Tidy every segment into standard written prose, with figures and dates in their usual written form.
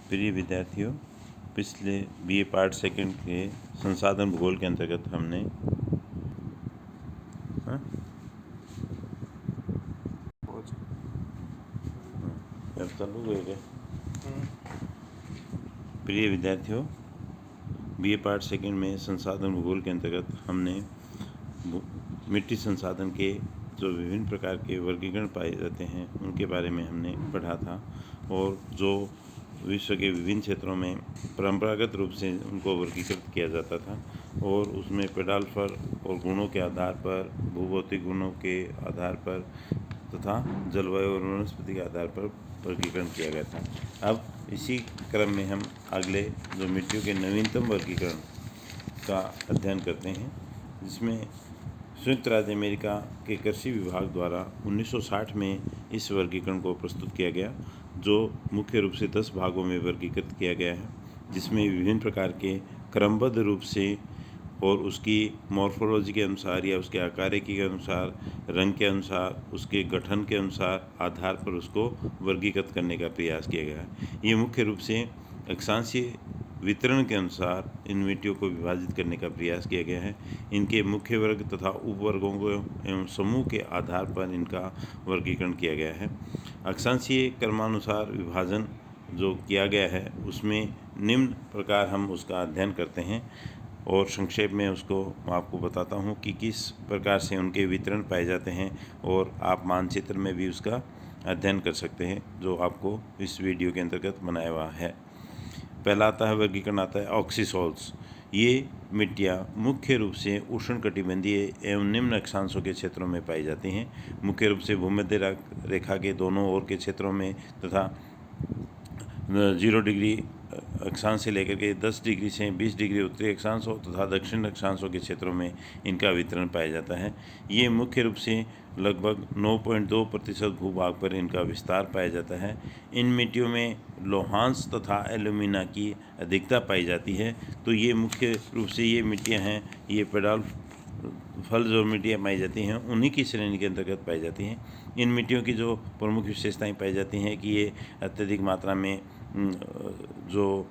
प्रिय विद्यार्थियों, पिछले बीए पार्ट सेकंड के संसाधन भूगोल के अंतर्गत हमने प्रिय विद्यार्थियों, बीए पार्ट सेकंड में संसाधन भूगोल के अंतर्गत हमने मिट्टी संसाधन के जो विभिन्न प्रकार के वर्गीकरण पाए जाते हैं उनके बारे में हमने पढ़ा था, और जो विश्व के विभिन्न क्षेत्रों में परंपरागत रूप से उनको वर्गीकृत किया जाता था, और उसमें पेडाल्फर और गुणों के आधार पर, भूभौतिक गुणों के आधार पर तथा जलवायु और वनस्पति के आधार पर वर्गीकरण किया गया था। अब इसी क्रम में हम अगले जो मिट्टियों के नवीनतम वर्गीकरण का अध्ययन करते हैं, जिसमें संयुक्त राज्य अमेरिका के कृषि विभाग द्वारा 1960 में इस वर्गीकरण को प्रस्तुत किया गया, जो मुख्य रूप से 10 भागों में वर्गीकृत किया गया है, जिसमें विभिन्न प्रकार के क्रमबद्ध रूप से और उसकी मॉर्फोलॉजी के अनुसार या उसके आकारिकी के अनुसार, रंग के अनुसार, उसके गठन के अनुसार आधार पर उसको वर्गीकृत करने का प्रयास किया गया है। ये मुख्य रूप से अक्षांशीय वितरण के अनुसार इन मिट्टियों को विभाजित करने का प्रयास किया गया है। इनके मुख्य वर्ग तथा उपवर्गों को एवं समूह के आधार पर इनका वर्गीकरण किया गया है। अक्षांशीय क्रमानुसार विभाजन जो किया गया है उसमें निम्न प्रकार हम उसका अध्ययन करते हैं, और संक्षेप में उसको मैं आपको बताता हूँ कि किस प्रकार से उनके वितरण पाए जाते हैं, और आप मानचित्र में भी उसका अध्ययन कर सकते हैं जो आपको इस वीडियो के अंतर्गत बनाया हुआ है। पहला आता है वर्गीकरण आता है ऑक्सीसॉल्स। ये मिट्टियाँ मुख्य रूप से उष्णकटिबंधीय एवं निम्न अक्षांशों के क्षेत्रों में पाई जाती हैं, मुख्य रूप से भूमध्य रेखा के दोनों ओर के क्षेत्रों में तथा 0 डिग्री अक्षांश से लेकर के 10 डिग्री से 20 डिग्री उत्तरी अक्षांशों तथा दक्षिण अक्षांशों के क्षेत्रों में इनका वितरण पाया जाता है। ये मुख्य रूप से लगभग 9.2% भूभाग पर इनका विस्तार पाया जाता है। इन मिट्टियों में लोहांश तथा एल्यूमिना की अधिकता पाई जाती है। तो ये मुख्य रूप से ये मिट्टियाँ हैं, ये पेडाल फल जो मिट्टियाँ पाई जाती हैं उन्हीं की श्रेणी के अंतर्गत पाई जाती हैं। इन मिट्टियों की जो प्रमुख विशेषताएं पाई जाती हैं कि ये अत्यधिक मात्रा में जो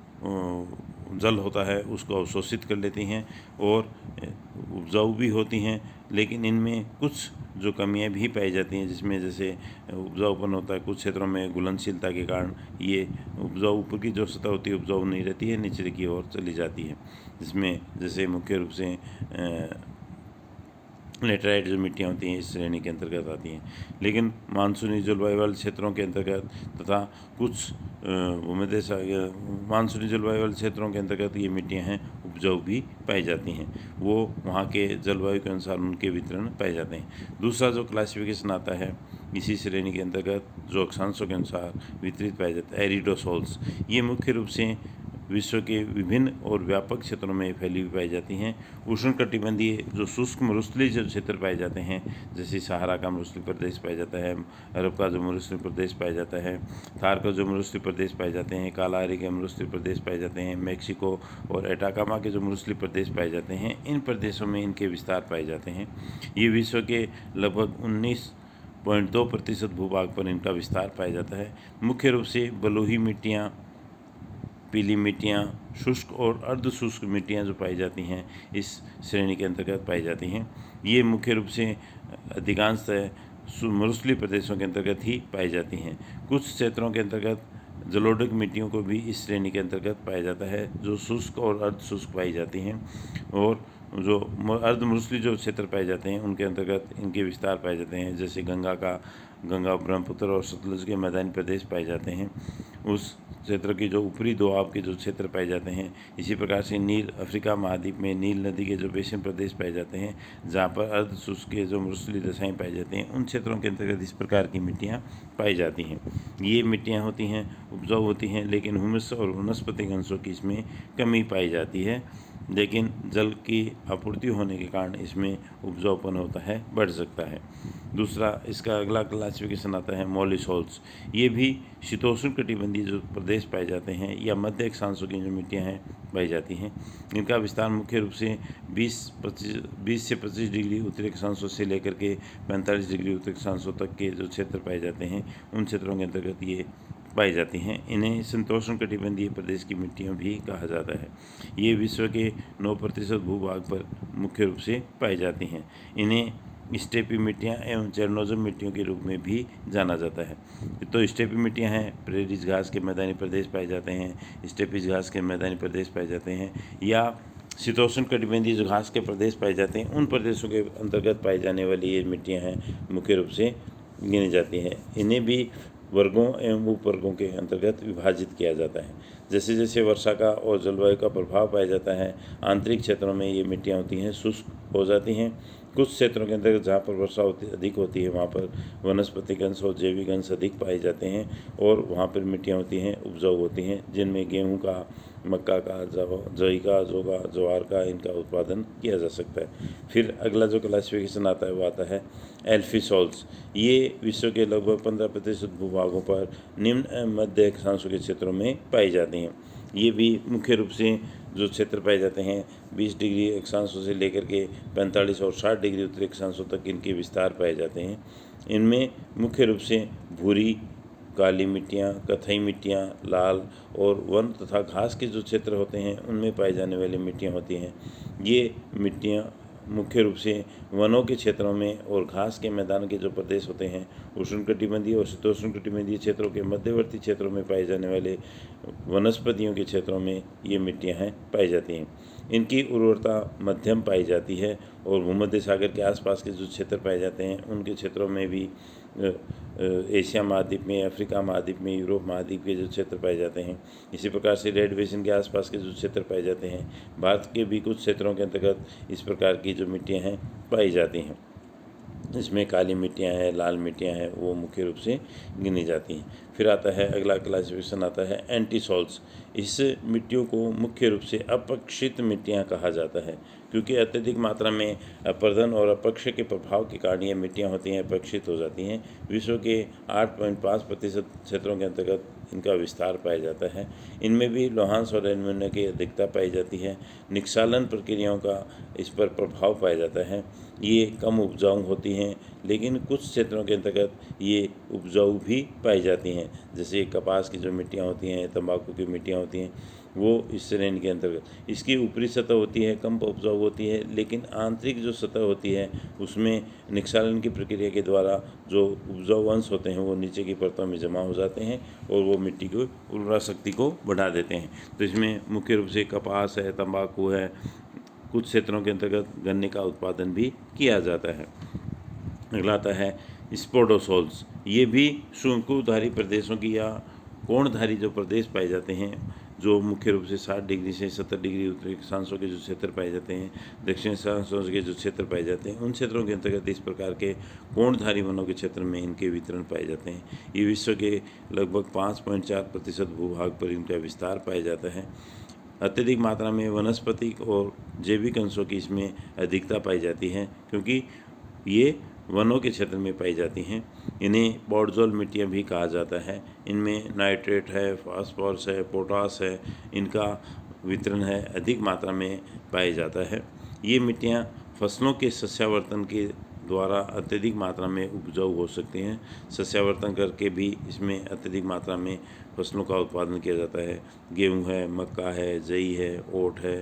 जल होता है उसको अवशोषित कर लेती हैं और उपजाऊ भी होती हैं, लेकिन इनमें कुछ जो कमियां भी पाई जाती हैं, जिसमें जैसे उपजाऊपन होता है, कुछ क्षेत्रों में घुलनशीलता के कारण ये उपजाऊ ऊपर की जो सतह होती है उपजाऊ नहीं रहती है, निचले की ओर चली जाती है, जिसमें जैसे मुख्य रूप से लेटराइट जो मिट्टियाँ होती हैं इस श्रेणी के अंतर्गत आती हैं। लेकिन मानसूनी जलवायु वाले क्षेत्रों के अंतर्गत तथा कुछ मानसूनी जलवायु वाले क्षेत्रों के अंतर्गत ये मिट्टियाँ हैं उपजाऊ भी पाई जाती हैं, वो वहाँ के जलवायु के अनुसार उनके वितरण पाए जाते हैं। दूसरा जो क्लासिफिकेशन आता है इसी श्रेणी के अंतर्गत जो अक्षांशों के अनुसार वितरित पाया जाता है एरिडोसोल्स। ये मुख्य रूप से विश्व के विभिन्न और व्यापक क्षेत्रों में फैली हुई पाई जाती हैं। उष्णकटिबंधीय जो शुष्क मरुस्थलीय जो क्षेत्र पाए जाते हैं, जैसे सहारा का मरुस्थलीय प्रदेश पाया जाता है, अरब का जो मरुस्थलीय प्रदेश पाया जाता है, थार का जो मरुस्थलीय प्रदेश पाए जाते हैं, कालाहारी के मरुस्थलीय प्रदेश पाए जाते हैं, मैक्सिको और एटाकामा के जो मरुस्थलीय प्रदेश पाए जाते हैं, इन प्रदेशों में इनके विस्तार पाए जाते हैं। ये विश्व के लगभग 19.2% भूभाग पर इनका विस्तार पाया जाता है। मुख्य रूप से बलुई मिट्टियाँ, पीली मिट्टियाँ, शुष्क और अर्ध शुष्क मिट्टियाँ जो पाई जाती हैं इस श्रेणी के अंतर्गत पाई जाती हैं। ये मुख्य रूप से अधिकांशतः मरुस्थलीय प्रदेशों के अंतर्गत ही पाई जाती हैं। कुछ क्षेत्रों के अंतर्गत जलोढ़ मिट्टियों को भी इस श्रेणी के अंतर्गत पाया जाता है, जो शुष्क और अर्ध शुष्क पाई जाती हैं, और जो अर्ध मरुस्थलीय जो क्षेत्र पाए जाते हैं उनके अंतर्गत इनके विस्तार पाए जाते हैं, जैसे गंगा, ब्रह्मपुत्र और सतलुज के मैदानी प्रदेश पाए जाते हैं। उस क्षेत्र की जो ऊपरी दोआब के जो क्षेत्र पाए जाते हैं, इसी प्रकार से नील अफ्रीका महाद्वीप में नील नदी के जो बेसिन प्रदेश पाए जाते हैं, जहाँ पर अर्ध शुष्क के जो मरुस्थलीय दशाएँ पाई जाती हैं, उन क्षेत्रों के अंतर्गत इस प्रकार की मिट्टियाँ पाई जाती हैं। ये मिट्टियाँ होती हैं उपजाऊ होती हैं, लेकिन ह्यूमस और वनस्पतिक अंशों की इसमें कमी पाई जाती है, लेकिन जल की आपूर्ति होने के कारण इसमें उपजाऊपन होता है, बढ़ सकता है। दूसरा इसका अगला क्लासिफिकेशन आता है मॉलिसॉल्स। ये भी शीतोष्ण कटिबंधीय जो प्रदेश पाए जाते हैं या मध्य अक्षांशों की जो मिट्टियाँ हैं पाई जाती हैं। इनका विस्तार मुख्य रूप से 20 से 25 डिग्री उत्तरी अक्षांशों से लेकर के 45 डिग्री उत्तरी अक्षांशों तक के जो क्षेत्र पाए जाते हैं, उन क्षेत्रों के अंतर्गत ये पाई जाती हैं। इन्हें समशीतोष्णकटिबंधीय प्रदेश की मिट्टियाँ भी कहा जाता है। ये विश्व के 9% भूभाग पर मुख्य रूप से पाई जाती हैं। इन्हें स्टेपी मिट्टियाँ एवं चरणोजम मिट्टियों के रूप में भी जाना जाता है। तो स्टेपी मिट्टियाँ हैं, प्रेरीज घास के मैदानी प्रदेश पाए जाते हैं, स्टेपीज घास के मैदानी प्रदेश पाए जाते हैं, या शीतोष्णकटिबंधीय जो घास के प्रदेश पाए जाते हैं उन प्रदेशों के अंतर्गत पाई जाने वाली ये मिट्टियाँ हैं मुख्य रूप से गिनी जाती हैं। इन्हें भी वर्गों एवं उपवर्गों के अंतर्गत विभाजित किया जाता है। जैसे जैसे वर्षा का और जलवायु का प्रभाव पाया जाता है, आंतरिक क्षेत्रों में ये मिट्टियाँ होती हैं शुष्क हो जाती हैं। कुछ क्षेत्रों के अंतर्गत जहाँ पर वर्षा अधिक होती है वहाँ पर वनस्पतिक अंश और जैविक अंश अधिक पाए जाते हैं और वहाँ पर मिट्टियाँ होती हैं उपजाऊ होती हैं, जिनमें गेहूँ का, मक्का का, जई का, ज्वार का इनका उत्पादन किया जा सकता है। फिर अगला जो क्लासिफिकेशन आता है वो आता है एल्फी-सॉल्ट्स। ये विश्व के लगभग 15% भूभागों पर निम्न मध्य अक्षांशों के क्षेत्रों में पाई जाती हैं। ये भी मुख्य रूप से जो क्षेत्र पाए जाते हैं 20 डिग्री अक्षांशों से लेकर के 45 और 60 डिग्री उत्तरी अक्षांशों तक इनके विस्तार पाए जाते हैं। इनमें मुख्य रूप से भूरी, काली मिट्टियाँ, कथई मिट्टियाँ, लाल और वन तथा घास के जो क्षेत्र होते हैं उनमें पाई जाने वाली मिट्टियाँ होती हैं। ये मिट्टियाँ मुख्य रूप से वनों के क्षेत्रों में और घास के मैदान के जो प्रदेश होते हैं उष्णकटिबंधीय और शीतोष्णकटिबंधीय क्षेत्रों के मध्यवर्ती क्षेत्रों में पाए जाने वाले वनस्पतियों के क्षेत्रों में ये मिट्टियाँ हैं पाई जाती हैं। इनकी उर्वरता मध्यम पाई जाती है और भूमध्य सागर के आसपास के जो क्षेत्र पाए जाते हैं उनके क्षेत्रों में भी एशिया महाद्वीप में, अफ्रीका महाद्वीप में, यूरोप महाद्वीप के जो क्षेत्र पाए जाते हैं, इसी प्रकार से रेड बेसिन के आसपास के जो क्षेत्र पाए जाते हैं, भारत के भी कुछ क्षेत्रों के अंतर्गत इस प्रकार की जो मिट्टियाँ हैं पाई जाती हैं। इसमें काली मिट्टियाँ हैं, लाल मिट्टियाँ हैं, वो मुख्य रूप से गिनी जाती हैं। फिर आता है अगला क्लासिफिकेशन आता है एंटीसॉल्ट्स। इस मिट्टियों को मुख्य रूप से अपक्षित मिट्टियाँ कहा जाता है, क्योंकि अत्यधिक मात्रा में अपर्दन और अपक्ष के प्रभाव के कारण ये मिट्टियाँ होती हैं अपक्षित हो जाती हैं। विश्व के 8.5% क्षेत्रों के अंतर्गत इनका विस्तार पाया जाता है। इनमें भी लोहांश और एल्यूमिनियम की अधिकता पाई जाती है। निक्षालन प्रक्रियाओं का इस पर प्रभाव पाया जाता है। ये कम उपजाऊ होती हैं, लेकिन कुछ क्षेत्रों के अंतर्गत ये उपजाऊ भी पाई जाती हैं। जैसे कपास की जो मिट्टियाँ होती हैं, तंबाकू की मिट्टियाँ होती हैं, वो इस श्रेणी के अंतर्गत। इसकी ऊपरी सतह होती है कम उपजाऊ होती है, लेकिन आंतरिक जो सतह होती है उसमें निक्षालन की प्रक्रिया के द्वारा जो उपजाऊ अंश होते हैं वो नीचे की परतों में जमा हो जाते हैं और वो मिट्टी की उर्वरा शक्ति को बढ़ा देते हैं। तो इसमें मुख्य रूप से कपास है, तंबाकू है, कुछ क्षेत्रों के अंतर्गत गन्ने का उत्पादन भी किया जाता है। अगला आता है स्पोडोसोल्स। ये भी शंकुधारी प्रदेशों की या कोणधारी जो प्रदेश पाए जाते हैं, जो मुख्य रूप से 60 डिग्री से 70 डिग्री उत्तरी अक्षांशों के जो क्षेत्र पाए जाते हैं, दक्षिण अक्षांशों के जो क्षेत्र पाए जाते हैं, उन क्षेत्रों के अंतर्गत इस प्रकार के कोणधारी वनों के क्षेत्र में इनके वितरण पाए जाते हैं। ये विश्व के लगभग 5.4% भूभाग पर इनका विस्तार पाया जाता है। अत्यधिक मात्रा में वनस्पतिक और जैविक अंशों की इसमें अधिकता पाई जाती है, क्योंकि ये वनों के क्षेत्र में पाई जाती हैं। इन्हें पॉडजोल मिट्टियाँ भी कहा जाता है। इनमें नाइट्रेट है, फास्फोरस है, पोटास है, इनका वितरण है अधिक मात्रा में पाया जाता है। ये मिट्टियाँ फसलों के सस्यावर्तन के द्वारा अत्यधिक मात्रा में उपजाऊ हो सकती हैं। सस्यावर्तन करके भी इसमें अत्यधिक मात्रा में फसलों का उत्पादन किया जाता है। गेहूँ है, मक्का है, जई है, ओट है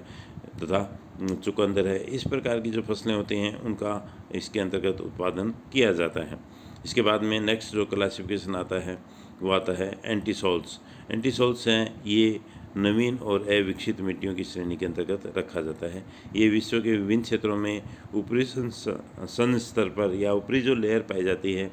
तथा चुकंदर है, इस प्रकार की जो फसलें होती हैं उनका इसके अंतर्गत उत्पादन किया जाता है। इसके बाद में नेक्स्ट जो क्लासिफिकेशन आता है वो आता है एंटीसॉल्ट्स। एंटीसॉल्ट्स हैं ये नवीन और अविकसित मिट्टियों की श्रेणी के अंतर्गत रखा जाता है। ये विश्व के विभिन्न क्षेत्रों में ऊपरी सन स्तर पर या ऊपरी जो लेयर पाई जाती है,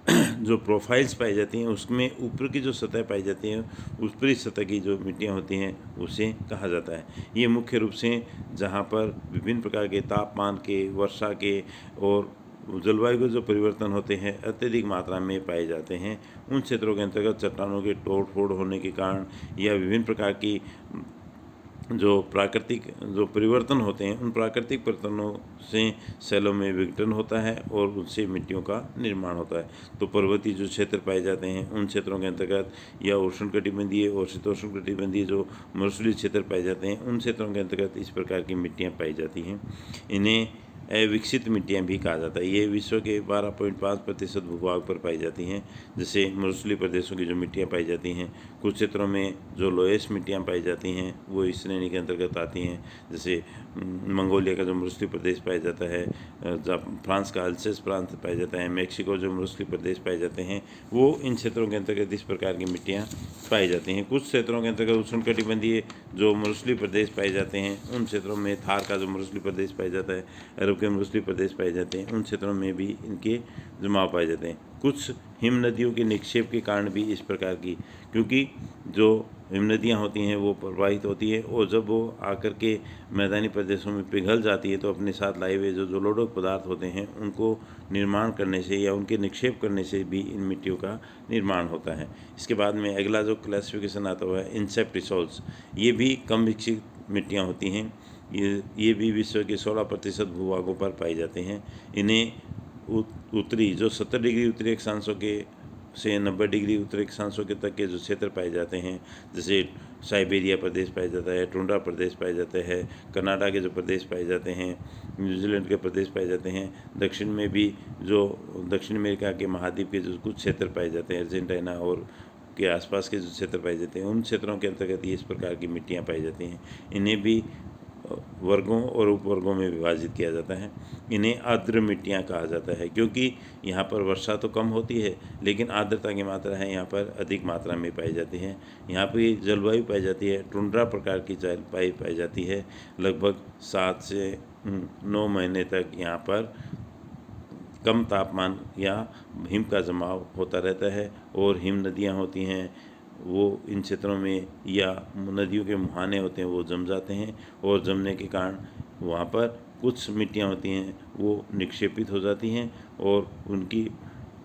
जो प्रोफाइल्स पाई जाती हैं, उसमें ऊपर की जो सतह पाई जाती है, ऊपरी सतह की जो मिट्टियाँ होती हैं उसे कहा जाता है। ये मुख्य रूप से जहाँ पर विभिन्न प्रकार के तापमान के, वर्षा के और जलवायु के जो परिवर्तन होते हैं अत्यधिक मात्रा में पाए जाते हैं, उन क्षेत्रों के अंतर्गत चट्टानों के तोड़ फोड़ होने के कारण या विभिन्न प्रकार की जो प्राकृतिक जो परिवर्तन होते हैं उन प्राकृतिक परिवर्तनों से सेलों में विघटन होता है और उनसे मिट्टियों का निर्माण होता है। तो पर्वतीय जो क्षेत्र पाए जाते हैं उन क्षेत्रों के अंतर्गत या उष्णकटिबंधीय और शीतोष्णकटिबंधीय जो मरुस्थलीय क्षेत्र पाए जाते हैं उन क्षेत्रों के अंतर्गत इस प्रकार की मिट्टियाँ पाई जाती हैं। इन्हें अविकसित मिट्टियाँ भी कहा जाता है। ये विश्व के 12.5% भूभाग पर पाई जाती हैं। जैसे मरुस्थलीय प्रदेशों की जो मिट्टियाँ पाई जाती हैं, कुछ क्षेत्रों में जो लोएस्ट मिट्टियाँ पाई जाती हैं वो इस श्रेणी के अंतर्गत आती हैं। जैसे मंगोलिया का जो मरुस्थलीय प्रदेश पाया जाता है, फ्रांस का अल्सेस प्रांत पाया जाता है, मेक्सिको जो मरुस्थलीय प्रदेश पाए जाते हैं, वो इन क्षेत्रों के अंतर्गत इस प्रकार की मिट्टियाँ पाई जाती हैं। कुछ क्षेत्रों के अंतर्गत उष्णकटिबंधीय जो मरुस्थलीय प्रदेश पाए जाते हैं, उन क्षेत्रों में थार का जो मरुस्थलीय प्रदेश पाया जाता है, अरब के मरुस्थलीय प्रदेश पाए जाते हैं, उन क्षेत्रों में भी इनके जमाव पाए जाते हैं। कुछ हिम नदियों के निक्षेप के कारण भी इस प्रकार की, क्योंकि जो हिम नदियाँ होती हैं वो प्रवाहित होती है और जब वो आकर के मैदानी प्रदेशों में पिघल जाती है तो अपने साथ लाए हुए जो जलोढ़ पदार्थ होते हैं उनको निर्माण करने से या उनके निक्षेप करने से भी इन मिट्टियों का निर्माण होता है। इसके बाद में अगला जो क्लासिफिकेशन आता हुआ है इंसेप्टिसॉल्स, ये भी कम विकसित मिट्टियाँ होती हैं। ये भी विश्व के 16% भूभागों पर पाए जाते हैं। इन्हें उत्तरी जो 70 डिग्री उत्तरी अक्षांशों के से 90 डिग्री उत्तरी अक्षांशों के तक के जो क्षेत्र पाए जाते हैं, जैसे साइबेरिया प्रदेश पाया जाता है, टुंड्रा प्रदेश पाए जाते हैं, कनाडा के जो प्रदेश पाए जाते हैं, न्यूजीलैंड के प्रदेश पाए जाते हैं, दक्षिण में भी जो दक्षिण अमेरिका के महाद्वीप के जो कुछ क्षेत्र पाए जाते हैं, अर्जेंटीना और के आसपास के जो क्षेत्र पाए जाते हैं, उन क्षेत्रों के अंतर्गत ये इस प्रकार की मिट्टियाँ पाई जाती हैं। इन्हें भी वर्गों और उपवर्गों में विभाजित किया जाता है। इन्हें आर्द्र मिट्टियाँ कहा जाता है, क्योंकि यहाँ पर वर्षा तो कम होती है लेकिन आर्द्रता की मात्रा है यहाँ पर अधिक मात्रा में पाई जाती है। यहाँ पर जलवायु पाई जाती है, टुंड्रा प्रकार की जलवायु पाई जाती है। लगभग 7 से 9 महीने तक यहाँ पर कम तापमान या हिम का जमाव होता रहता है और हिम नदियाँ होती हैं वो इन क्षेत्रों में, या नदियों के मुहाने होते हैं वो जम जाते हैं और जमने के कारण वहाँ पर कुछ मिट्टियाँ होती हैं वो निक्षेपित हो जाती हैं और उनकी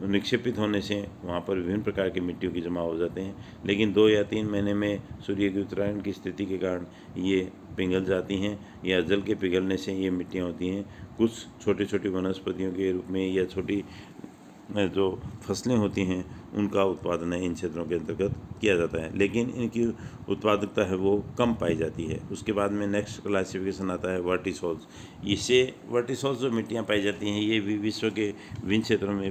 निक्षेपित होने से वहाँ पर विभिन्न प्रकार की मिट्टियों की जमा हो जाते हैं। लेकिन 2 या 3 महीने में सूर्य की उत्तरायण की स्थिति के कारण ये पिघल जाती हैं या जल के पिघलने से ये मिट्टियाँ होती हैं। कुछ छोटी छोटी वनस्पतियों के रूप में या छोटी जो फसलें होती हैं उनका उत्पादन इन क्षेत्रों के अंतर्गत किया जाता है, लेकिन इनकी उत्पादकता है वो कम पाई जाती है। उसके बाद में नेक्स्ट क्लासिफिकेशन आता है वर्टिसॉल्स। इससे वर्टिसॉल्स जो मिट्टियाँ पाई जाती हैं ये भी विश्व के विभिन्न क्षेत्रों में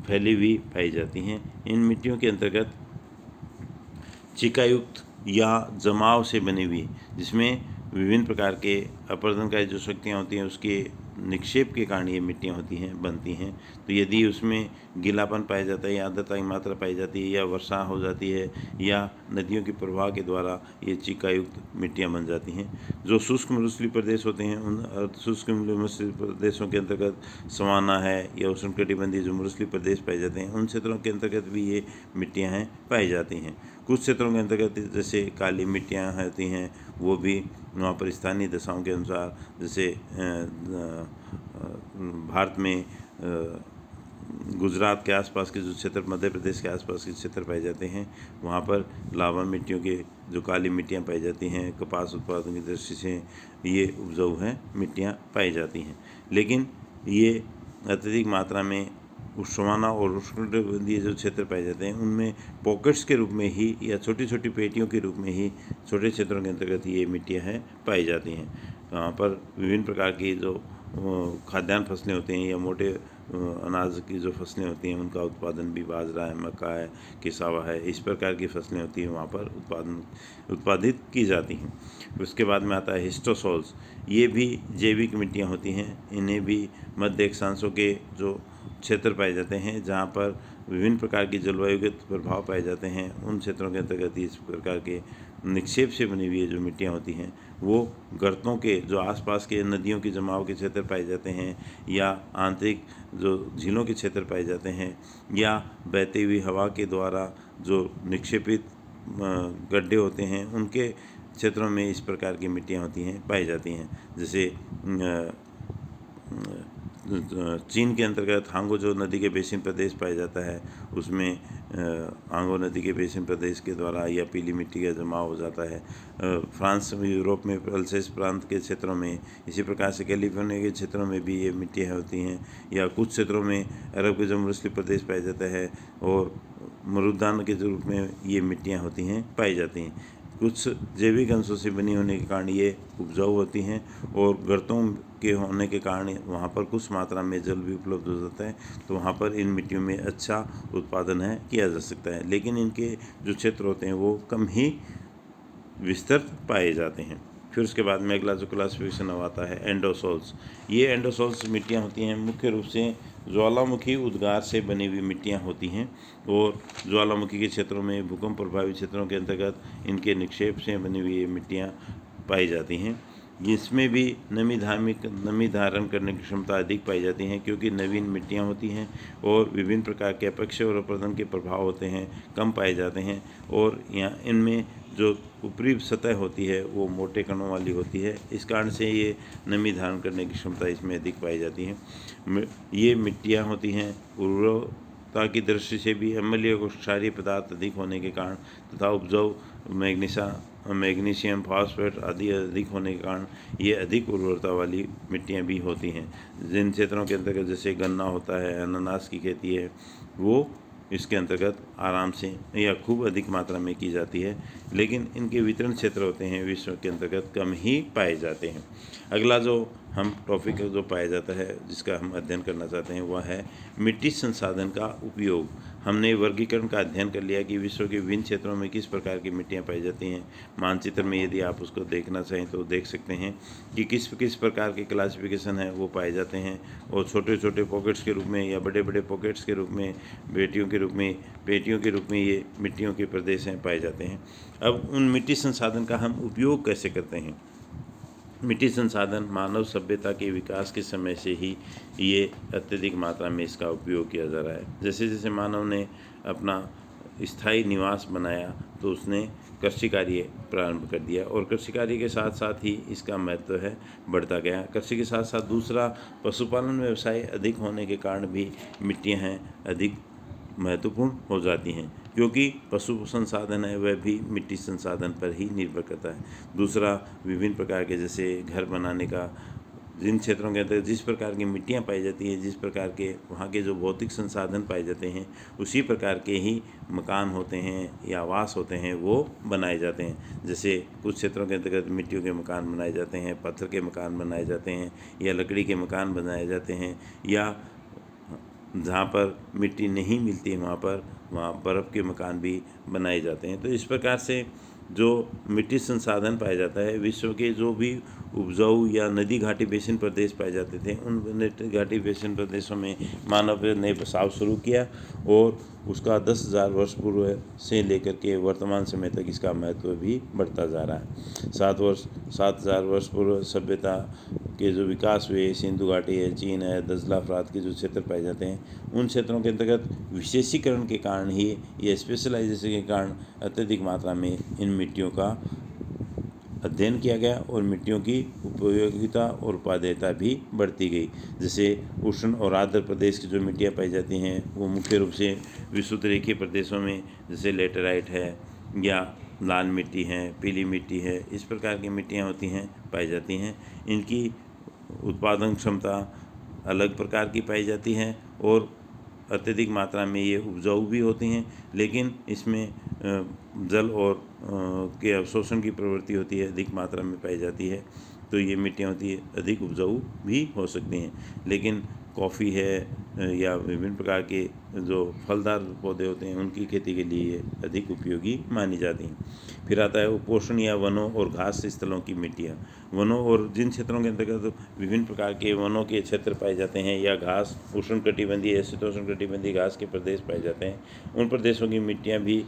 फैली हुई पाई जाती हैं। इन मिट्टियों के अंतर्गत चिकायुक्त या जमाव से बनी हुई, जिसमें विभिन्न प्रकार के अपर्दनकारी जो शक्तियाँ होती हैं उसके निक्षेप के कारण ये मिट्टियाँ होती हैं बनती हैं। तो यदि उसमें गीलापन पाया जाता है या आर्द्रता की मात्रा पाई जाती है या वर्षा हो जाती है या नदियों के प्रवाह के द्वारा ये चिकायुक्त मिट्टियाँ बन जाती हैं। जो शुष्क मरुस्थलीय प्रदेश होते हैं उन शुष्क मरुस्थलीय प्रदेशों के अंतर्गत सवाना है या उष्णकटिबंधीय जो मरुस्थलीय प्रदेश पाए जाते हैं उन क्षेत्रों के अंतर्गत भी ये मिट्टियाँ हैं पाई जाती हैं। कुछ क्षेत्रों के अंतर्गत जैसे काली मिट्टियाँ होती हैं वो भी वहाँ पर स्थानीय दशाओं के अनुसार, जैसे भारत में गुजरात के आसपास के जो क्षेत्र, मध्य प्रदेश के आसपास के क्षेत्र पाए जाते हैं वहाँ पर लावा मिट्टियों के जो काली मिट्टियाँ पाई जाती हैं, कपास उत्पादन की दृष्टि से ये उपजाऊ हैं मिट्टियाँ पाई जाती हैं। लेकिन ये अत्यधिक मात्रा में सवाना और उष्णकटिबंधीय जो क्षेत्र पाए जाते हैं उनमें पॉकेट्स के रूप में ही या छोटी छोटी पेटियों के रूप में ही छोटे क्षेत्रों के अंतर्गत ये मिट्टियाँ हैं पाई जाती हैं। वहाँ पर विभिन्न प्रकार की जो खाद्यान्न फसलें होती हैं या मोटे अनाज की जो फसलें होती हैं उनका उत्पादन भी बाजरा है, मक्का है, किसावा है, इस प्रकार की फसलें होती हैं वहाँ पर उत्पादित की जाती हैं। उसके बाद में आता है हिस्टोसॉल्स। ये भी जैविक मिट्टियाँ होती हैं। इन्हें भी मध्य अक्षांशों के जो क्षेत्र पाए जाते हैं जहाँ पर विभिन्न प्रकार की जलवायुगत प्रभाव पाए जाते हैं उन क्षेत्रों के अंतर्गत इस प्रकार के निक्षेप से बनी हुई जो मिट्टियाँ होती हैं वो गर्तों के जो आसपास के नदियों के जमाव के क्षेत्र पाए जाते हैं या आंतरिक जो झीलों के क्षेत्र पाए जाते हैं या बहती हुई हवा के द्वारा जो निक्षेपित गड्ढे होते हैं उनके क्षेत्रों में इस प्रकार की मिट्टियाँ होती हैं पाई जाती हैं। जैसे चीन के अंतर्गत हांगो जो नदी के बेसिन प्रदेश पाया जाता है उसमें हांगो नदी के बेसिन प्रदेश के द्वारा या पीली मिट्टी का जमाव हो जाता है। फ्रांस में, यूरोप में अल्सेस प्रांत के क्षेत्रों में, इसी प्रकार से कैलिफोर्निया के क्षेत्रों में भी ये मिट्टियाँ होती हैं या कुछ क्षेत्रों में अरब के जो मरुस्थलीय प्रदेश पाया जाता है और मरुदान के रूप में ये मिट्टियाँ होती हैं पाई जाती हैं। कुछ जैविक अंशों से बनी होने के कारण ये उपजाऊ होती हैं, और गर्तों के होने के कारण वहाँ पर कुछ मात्रा में जल भी उपलब्ध हो जाता है, तो वहाँ पर इन मिट्टियों में अच्छा उत्पादन किया जा सकता है। लेकिन इनके जो क्षेत्र होते हैं वो कम ही विस्तृत पाए जाते हैं। फिर उसके बाद में अगला जो क्लासिफिकेशन अब आता है एंडोसोल्स। ये एंडोसोल्स मिट्टियाँ होती हैं, मुख्य रूप से ज्वालामुखी उद्गार से बनी हुई मिट्टियाँ होती हैं, और ज्वालामुखी के क्षेत्रों में, भूकंप प्रभावित क्षेत्रों के अंतर्गत इनके निक्षेप से बनी हुई ये मिट्टियाँ पाई जाती हैं। इसमें भी नमी धारण करने की क्षमता अधिक पाई जाती है, क्योंकि नवीन मिट्टियाँ होती हैं और विभिन्न प्रकार के अपक्षय और अपरदन के प्रभाव होते हैं कम पाए जाते हैं, और यहाँ इनमें जो ऊपरी सतह होती है वो मोटे कणों वाली होती है। इस कारण से ये नमी धारण करने की क्षमता इसमें अधिक पाई जाती है। ये मिट्टियाँ होती हैं उर्वरता की दृष्टि से भी अम्लीय और क्षारीय पदार्थ अधिक होने के कारण तथा उपजाऊ मैग्नीशियम, फॉस्फेट आदि अधिक होने के कारण ये अधिक उर्वरता वाली मिट्टियाँ भी होती हैं। जिन क्षेत्रों के अंतर्गत जैसे गन्ना होता है, अनानास की खेती है, वो इसके अंतर्गत आराम से या खूब अधिक मात्रा में की जाती है, लेकिन इनके वितरण क्षेत्र होते हैं विश्व के अंतर्गत कम ही पाए जाते हैं। अगला जो हम टॉपिक जो पाया जाता है, जिसका हम अध्ययन करना चाहते हैं, वह है मिट्टी संसाधन का उपयोग। हमने वर्गीकरण का अध्ययन कर लिया कि विश्व के विभिन्न क्षेत्रों में किस प्रकार की मिट्टियाँ पाई जाती हैं। मानचित्र में यदि आप उसको देखना चाहें तो देख सकते हैं कि किस किस प्रकार के क्लासिफिकेशन है वो पाए जाते हैं, और छोटे छोटे पॉकेट्स के रूप में या बड़े बड़े पॉकेट्स के रूप में, पेटियों के रूप में ये मिट्टियों के प्रदेश हैं पाए जाते हैं। अब उन मिट्टी संसाधन का हम उपयोग कैसे करते हैं? मिट्टी संसाधन मानव सभ्यता के विकास के समय से ही ये अत्यधिक मात्रा में इसका उपयोग किया जा रहा है। जैसे जैसे मानव ने अपना स्थायी निवास बनाया तो उसने कृषि कार्य प्रारंभ कर दिया, और कृषि कार्य के साथ साथ ही इसका महत्व बढ़ता गया। कृषि के साथ साथ दूसरा पशुपालन व्यवसाय अधिक होने के कारण भी मिट्टियाँ अधिक महत्वपूर्ण हो जाती हैं, क्योंकि पशु संसाधन है वह भी मिट्टी संसाधन पर ही निर्भर करता है। दूसरा विभिन्न प्रकार के जैसे घर बनाने का, जिन क्षेत्रों के अंदर जिस प्रकार की मिट्टियाँ पाई जाती हैं, जिस प्रकार के वहाँ के जो भौतिक संसाधन पाए जाते हैं, उसी प्रकार के ही मकान होते हैं या आवास होते हैं वो बनाए जाते हैं। जैसे कुछ क्षेत्रों के अंतर्गत मिट्टियों के मकान बनाए जाते हैं, पत्थर के मकान बनाए जाते हैं, या लकड़ी के मकान बनाए जाते हैं, या जहाँ पर मिट्टी नहीं मिलती है वहाँ बर्फ़ के मकान भी बनाए जाते हैं। तो इस प्रकार से जो मिट्टी संसाधन पाया जाता है, विश्व के जो भी उपजाऊ या नदी घाटी बेसिन प्रदेश पाए जाते थे, उन नदी घाटी बेसिन प्रदेशों में मानव ने बसाव शुरू किया, और उसका 10,000 वर्ष पूर्व से लेकर के वर्तमान समय तक इसका महत्व भी बढ़ता जा रहा है। 7,000 वर्ष पूर्व सभ्यता के जो विकास हुए, सिंधु घाटी है, चीन है, दजला फरात के जो क्षेत्र पाए जाते हैं, उन क्षेत्रों के अंतर्गत विशेषीकरण के कारण ही, ये स्पेशलाइजेशन के कारण अत्यधिक मात्रा में इन मिट्टियों का अध्ययन किया गया, और मिट्टियों की उपयोगिता और उपादेयता भी बढ़ती गई। जैसे उष्ण और आर्द्र प्रदेश की जो मिट्टियाँ पाई जाती हैं वो मुख्य रूप से विषुवत रेखीय प्रदेशों में, जैसे लेटेराइट है या लाल मिट्टी है, पीली मिट्टी है, इस प्रकार की मिट्टियाँ होती हैं पाई जाती हैं। इनकी उत्पादन क्षमता अलग प्रकार की पाई जाती है, और अत्यधिक मात्रा में ये उपजाऊ भी होती हैं, लेकिन इसमें जल और के अवशोषण की प्रवृत्ति होती है, अधिक मात्रा में पाई जाती है, तो ये मिट्टियाँ होती है अधिक उपजाऊ भी हो सकती हैं। लेकिन कॉफ़ी है या विभिन्न प्रकार के जो फलदार पौधे होते हैं उनकी खेती के लिए अधिक उपयोगी मानी जाती हैं। फिर आता है उपोष्ण या वनों और घास स्थलों की मिट्टियाँ। वनों और जिन क्षेत्रों के अंतर्गत विभिन्न प्रकार के वनों के क्षेत्र पाए जाते हैं, या घास उष्णकटिबंधीय या शीतोष्णकटिबंधीय घास के प्रदेश पाए जाते हैं, उन प्रदेशों की मिट्टियाँ भी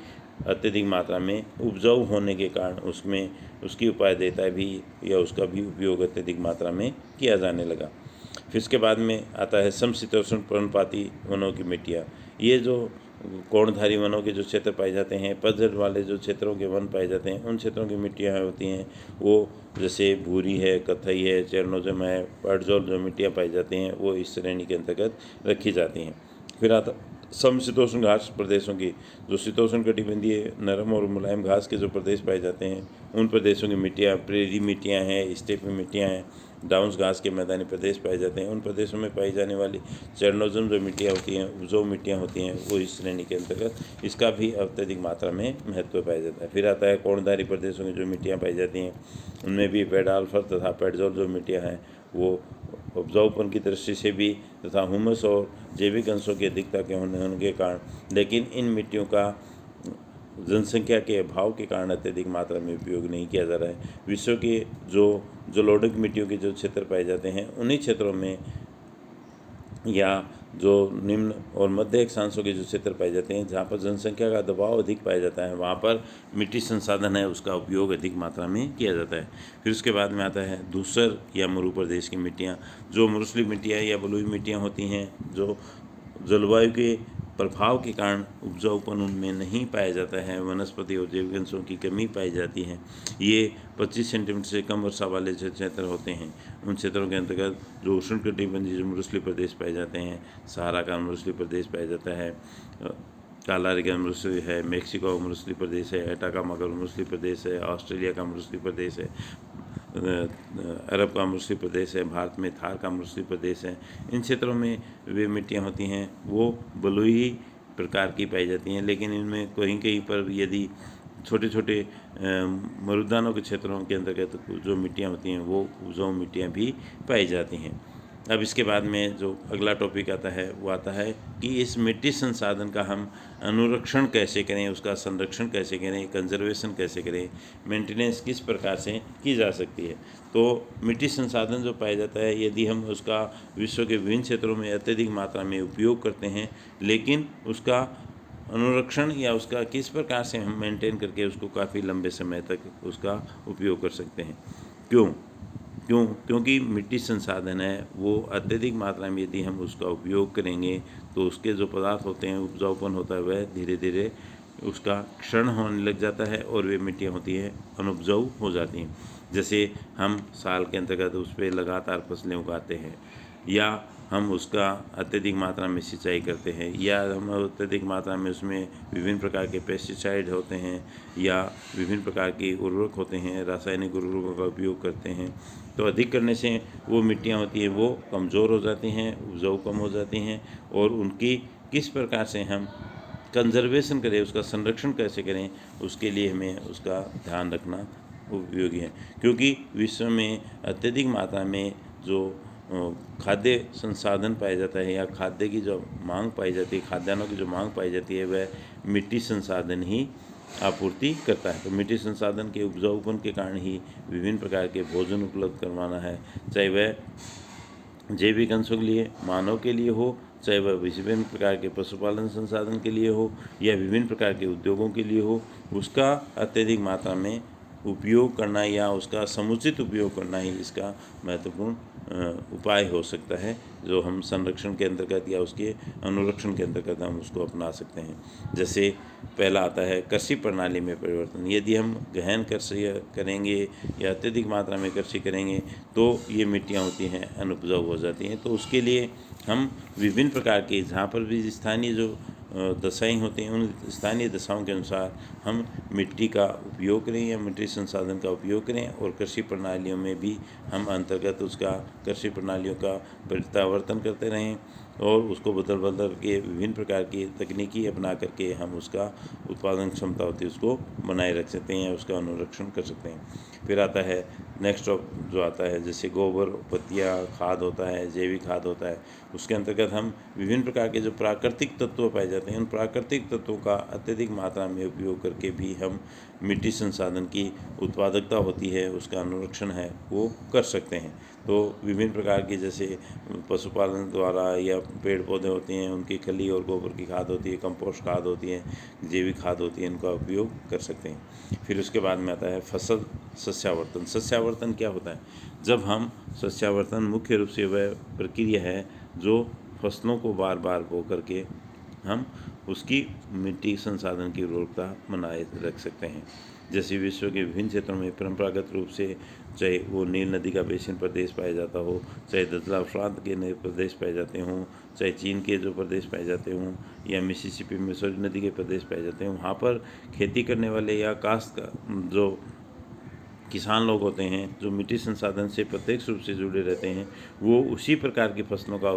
अत्यधिक मात्रा में उपजाऊ होने के कारण उसमें उसकी उपादेयता भी या उसका भी उपयोग अत्यधिक मात्रा में किया जाने लगा। फिर इसके बाद में आता है समशीतोष्ण पर्णपाती वनों की मिट्टियाँ। ये जो कोणधारी वनों के जो क्षेत्र पाए जाते हैं, पतझड़ वाले जो क्षेत्रों के वन पाए जाते हैं, उन क्षेत्रों की मिट्टियाँ होती हैं वो जैसे भूरी है, कथई है, चेरनोजम है, पर्डजोल जो मिट्टियाँ पाई जाती हैं वो इस श्रेणी के अंतर्गत रखी जाती हैं। फिर समशीतोष्ण घास प्रदेशों की, जो शीतोष्ण कटिबंधीय नरम और मुलायम घास के जो प्रदेश पाए जाते हैं, उन प्रदेशों की मिट्टियाँ प्रेरी मिट्टियाँ हैं, स्टेपी मिट्टियाँ हैं, डाउन्स घास के मैदानी प्रदेश पाए जाते हैं। उन प्रदेशों में पाई जाने वाली चरणोजम जो मिट्टियाँ होती हैं, उपजाऊ मिट्टियाँ होती हैं, वो इस श्रेणी के अंतर्गत इसका भी अत्यधिक मात्रा में महत्व पाया जाता है। फिर आता है कोणधारी प्रदेशों की जो मिट्टियाँ पाई जाती हैं, उनमें भी पेडाल्फर तथा पेडजोल जो मिट्टियाँ हैं वो उपजाऊपन की दृष्टि से भी तथा हुमस और जैविक अंशों की अधिकता के होने के कारण, लेकिन इन मिट्टियों का जनसंख्या के अभाव के कारण अत्यधिक मात्रा में उपयोग नहीं किया जा रहा है। विश्व के जो जलोढ़ मिट्टियों के जो क्षेत्र पाए जाते हैं, उन्हीं क्षेत्रों में या जो निम्न और मध्य अक्षांशों के जो क्षेत्र पाए जाते हैं, जहाँ पर जनसंख्या का दबाव अधिक पाया जाता है, वहाँ पर मिट्टी संसाधन है उसका उपयोग अधिक मात्रा में किया जाता है। फिर उसके बाद में आता है धूसर या मरु प्रदेश की मिट्टियाँ, जो मरुस्थलीय मिट्टियाँ या बलुई मिट्टियाँ होती हैं, जो जलवायु के प्रभाव के कारण उपजाऊपन उनमें नहीं पाया जाता है, वनस्पति और जैविक अंशों की कमी पाई जाती है। ये 25 सेंटीमीटर से कम वर्षा वाले जो क्षेत्र होते हैं, उन क्षेत्रों के अंतर्गत जो उष्णकटिबंधीय जो मरुस्थलीय प्रदेश पाए जाते हैं, सहारा का मरुस्थलीय प्रदेश पाया जाता है, कालारिका मरुस्थलीय है, मेक्सिको का मरुस्थलीय प्रदेश है, एटाकामा का मरुस्थलीय प्रदेश है, ऑस्ट्रेलिया का मरुस्थलीय प्रदेश है, अरब का मरुस्थलीय प्रदेश है, भारत में थार का मरुस्थलीय प्रदेश है। इन क्षेत्रों में वे मिट्टियाँ होती हैं वो बलुई प्रकार की पाई जाती हैं, लेकिन इनमें कहीं कहीं पर यदि छोटे छोटे मरुदानों के क्षेत्रों के अंतर्गत जो मिट्टियाँ होती हैं वो उपजाऊ मिट्टियाँ भी पाई जाती हैं। अब इसके बाद में जो अगला टॉपिक आता है वो आता है कि इस मिट्टी संसाधन का हम अनुरक्षण कैसे करें, उसका संरक्षण कैसे करें, कंजर्वेशन कैसे करें, मेंटेनेंस किस प्रकार से की जा सकती है। तो मिट्टी संसाधन जो पाया जाता है, यदि हम उसका विश्व के विभिन्न क्षेत्रों में अत्यधिक मात्रा में उपयोग करते हैं, लेकिन उसका अनुरक्षण या उसका किस प्रकार से हम मेंटेन करके उसको काफ़ी लंबे समय तक उसका उपयोग कर सकते हैं। क्योंकि मिट्टी संसाधन है वो अत्यधिक मात्रा में यदि हम उसका उपयोग करेंगे तो उसके जो पदार्थ होते हैं, उपजाऊपन होता है, वह धीरे धीरे उसका क्षरण होने लग जाता है और वे मिट्टियाँ होती हैं अनुपजाऊ हो जाती हैं। जैसे हम साल के अंतर्गत उस पर लगातार फसलें उगाते हैं, या हम उसका अत्यधिक मात्रा में सिंचाई करते हैं, या हम अत्यधिक मात्रा में उसमें विभिन्न प्रकार के पेस्टिसाइड होते हैं या विभिन्न प्रकार के उर्वरक होते हैं, रासायनिक उर्वरकों का उपयोग करते हैं, तो अधिक करने से वो मिट्टियाँ होती हैं वो कमज़ोर हो जाती हैं, उपजाऊ कम हो जाती हैं, और उनकी किस प्रकार से हम कंजर्वेशन करें, उसका संरक्षण कैसे करें, उसके लिए हमें उसका ध्यान रखना उपयोगी है। क्योंकि विश्व में अत्यधिक मात्रा में जो खाद्य संसाधन पाया जाता है या खाद्य की जो मांग पाई जाती है, खाद्यान्नों की जो मांग पाई जाती है, वह मिट्टी संसाधन ही आपूर्ति करता है। तो मिट्टी संसाधन के उपजाऊपन के कारण ही विभिन्न प्रकार के भोजन उपलब्ध करवाना है, चाहे वह जैविक अंशों के लिए, मानव के लिए हो, चाहे वह विभिन्न प्रकार के पशुपालन संसाधन के लिए हो या विभिन्न प्रकार के उद्योगों के लिए हो, उसका अत्यधिक मात्रा में उपयोग करना या उसका समुचित उपयोग करना ही इसका महत्वपूर्ण उपाय हो सकता है, जो हम संरक्षण के अंतर्गत या उसके अनुरक्षण के अंतर्गत हम उसको अपना सकते हैं। जैसे पहला आता है कृषि प्रणाली में परिवर्तन। यदि हम गहन कृषि करेंगे या अत्यधिक मात्रा में कृषि करेंगे तो ये मिट्टियाँ होती हैं अनुपजाऊ हो जाती हैं। तो उसके लिए हम विभिन्न प्रकार के, जहाँ पर भी स्थानीय जो दशाएँ होती हैं, उन स्थानीय दशाओं के अनुसार हम मिट्टी का उपयोग करें या मिट्टी संसाधन का उपयोग करें, और कृषि प्रणालियों में भी हम अंतर्गत उसका कृषि प्रणालियों का प्रत्यावर्तन करते रहें और उसको बदल के विभिन्न प्रकार की तकनीकी अपना करके हम उसका उत्पादन क्षमता होती है उसको बनाए रख सकते हैं या उसका अनुरक्षण कर सकते हैं। फिर आता है नेक्स्ट जो आता है, जैसे गोबर, पत्तियाँ, खाद होता है, जैविक खाद होता है, उसके अंतर्गत हम विभिन्न प्रकार के जो प्राकृतिक तत्व पाए जाते हैं, उन प्राकृतिक तत्वों का अत्यधिक मात्रा में उपयोग करके भी हम मिट्टी संसाधन की उत्पादकता होती है, उसका अनुरक्षण है वो कर सकते हैं। तो विभिन्न प्रकार की, जैसे पशुपालन द्वारा या पेड़ पौधे होते हैं, उनकी खली और गोबर की खाद होती है, कंपोस्ट खाद होती है, जैविक खाद होती है, इनका उपयोग कर सकते हैं। फिर उसके बाद में आता है फसल सस्यावर्तन। सस्यावर्तन क्या होता है? जब हम सस्यावर्तन, मुख्य रूप से वह प्रक्रिया है जो फसलों को बार बार बो करके हम उसकी मिट्टी संसाधन की उर्वरकता बनाए रख सकते हैं। जैसे विश्व के विभिन्न क्षेत्रों में परंपरागत रूप से, चाहे वो नील नदी का बेसिन प्रदेश पाया जाता हो, चाहे दजला फ्रांत के प्रदेश पाए जाते हों, चाहे चीन के जो प्रदेश पाए जाते हों, या मिसिसिपी मिसौरी नदी के प्रदेश पाए जाते हैं, वहाँ पर खेती करने वाले या काश्त का जो किसान लोग होते हैं, जो मिट्टी संसाधन से प्रत्यक्ष रूप से जुड़े रहते हैं, वो उसी प्रकार की फसलों का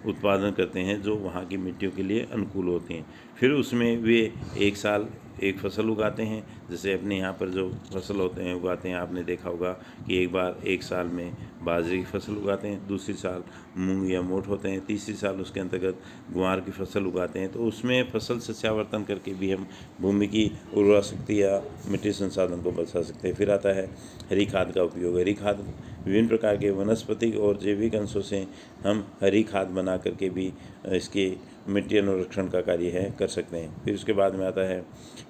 उत्पादन करते हैं जो वहाँ की मिट्टियों के लिए अनुकूल होते हैं। फिर उसमें वे एक साल एक फसल उगाते हैं। जैसे अपने यहाँ पर जो फसल होते हैं उगाते हैं, आपने देखा होगा कि एक बार एक साल में बाजरे की फसल उगाते हैं, दूसरी साल मूंग या मोठ होते हैं, तीसरी साल उसके अंतर्गत ग्वार की फसल उगाते हैं। तो उसमें फसल सस्यावर्तन करके भी हम भूमि की उर्वरा शक्ति या मिट्टी संसाधन को बचा सकते हैं। फिर आता है हरी खाद का उपयोग। हरी खाद विभिन्न प्रकार के वनस्पतिक और जैविक अंशों से हम हरी खाद बना करके भी इसके मिट्टी अनुरक्षण का कार्य है कर सकते हैं। फिर उसके बाद में आता है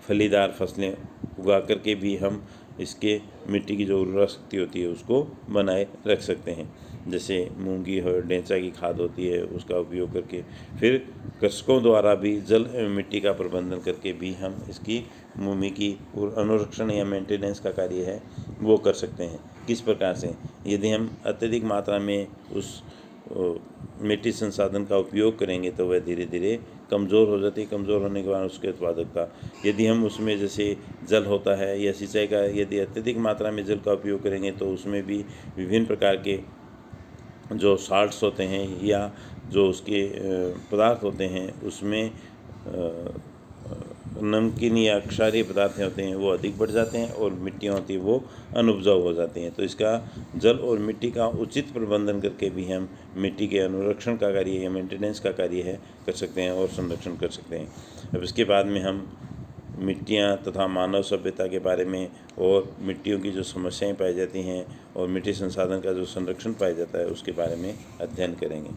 फलीदार फसलें उगा करके भी हम इसके मिट्टी की जो उर्वरा शक्ति होती है उसको बनाए रख सकते हैं। जैसे मूंगी और डेंचा की खाद होती है, उसका उपयोग करके। फिर कृषकों द्वारा भी जल एवं मिट्टी का प्रबंधन करके भी हम इसकी भूमि की अनुरक्षण या मेंटेनेंस का कार्य है वो कर सकते हैं। किस प्रकार से? यदि हम अत्यधिक मात्रा में उस मिट्टी संसाधन का उपयोग करेंगे तो वह धीरे धीरे कमज़ोर हो जाती है। कमज़ोर होने के बाद उसकी उत्पादकता, यदि हम उसमें जैसे जल होता है या सिंचाई का यदि अत्यधिक मात्रा में जल का उपयोग करेंगे तो उसमें भी विभिन्न प्रकार के जो साल्ट्स होते हैं या जो उसके पदार्थ होते हैं उसमें नमकीन या क्षारीय पदार्थ होते हैं वो अधिक बढ़ जाते हैं और मिट्टियाँ होती हैं वो अनउपजाऊ हो जाती हैं। तो इसका जल और मिट्टी का उचित प्रबंधन करके भी हम मिट्टी के अनुरक्षण का कार्य या मेंटेनेंस का कार्य है कर सकते हैं और संरक्षण कर सकते हैं। अब इसके बाद में हम मिट्टियाँ तथा मानव सभ्यता के बारे में और मिट्टियों की जो समस्याएं पाई जाती हैं और मिट्टी संसाधन का जो संरक्षण पाया जाता है उसके बारे में अध्ययन करेंगे।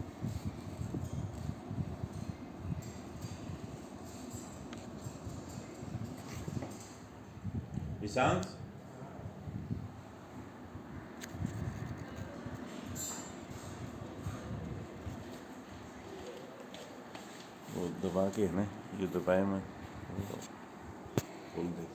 ईशांत, वो दबा के है ना, ये दबाए मैं खोल दे।